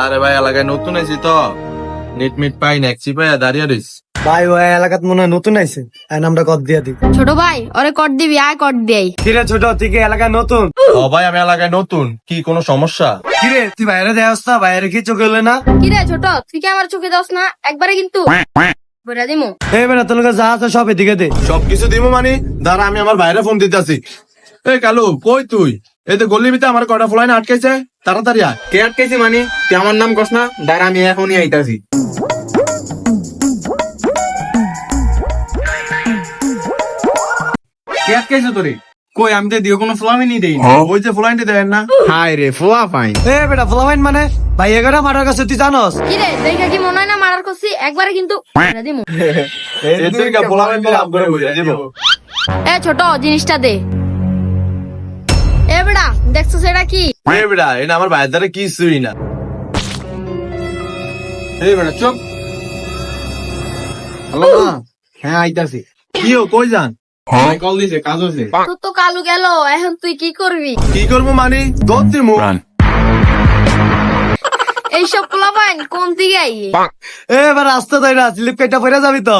আরে ভাই এলাকায় নতুন আইছি তো, নেট মিট পাই না, একচি পাই দাঁড়িয়ে রইস। ভাই ওই এলাকাত মনে হয় নতুন আইছে, নামটা কর দিয়া দি। ছোট ভাই ওরে কর দিবি, আয় কর দেই। কিরে ছোট, তুই কি এলাকায় নতুন? ও ভাই আমি এলাকায় নতুন, কি কোনো সমস্যা? কিরে তুই বাইরে দেওয়াস না, বাইরে কি চোখে হলে না? কিরে ছোট, তুই কি আমার চোখে দাস না? একবারে কিন্তু বইরা দিমু। এই বেটা তোর কাছে যা আছে সব এদিকে দে। সবকিছু দিব মানে দাঁড়া, আমি আমার বাইরে ফোন দিতেছি। এই কালু কই তুই? এই তো গল্লির ভিতরে আমার কয়টা ফ্লাইন আটকাইছে, তাড়াতাড়ি আয়। কে আটকাইছি মানে? তুই আমার নাম কস না, দাঁড়া আমি এখনই আইতাছি। কে আটকাইছো তোরে? কই আমি তো দিও কোনো ফ্লামিনি দেই না। ওই যে ফ্লাইনটি দেন না। হাই রে ফোয়া ফাইন। এ বেটা ফলাফাইন মানে ভাই এগারো মারার কাছে তুই জানস? কিরে দেখা কি মনে হয় না মারার করছি? একবারে কিন্তু বইরা দিমু। এদেরকে ফ্লাইন দিলে আম করে বুঝা দিব। এ ছোট জিনিসটা দে। এ বেটা দেখছো সেটা কি? এই বেটা এটা আমার ভাইয়ের দ্বারা কিছুই না। এই বেটা চুপ। হ্যালো মা, হ্যাঁ আইতাছি। কি ও কই যান? ভাই কল দিছে, কাজ হইছে। তোর তো কালু গেল, এখন তুই কি করবি? কি করবো মানে দৌড় দিমু। এইসব পোলাপাইন কোন দিকে আইয়ে? এ এবার রাস্তা তো এটা স্লিপ কেটে পড়ে যাবি তো।